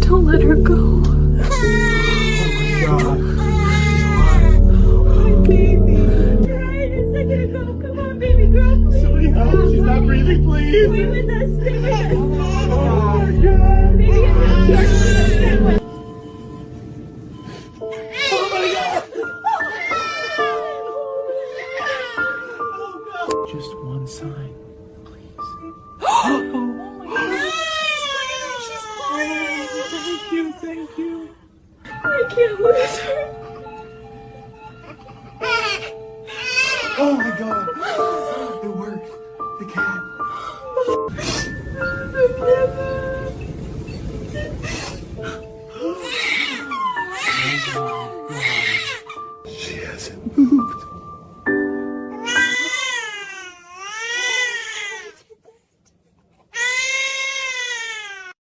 Don't let her go. God. My baby. Right, it's not gonna go. Come on, baby girl, please. Somebody help. She's not breathing, please. Stay with us. Stay with us. Oh my God. Baby, I'm not sure. Oh my God. Just one sign, please. Oh my God. She's fine. Thank you, thank you. I can't lose her. Oh my God. It worked. The cat. She hasn't moved.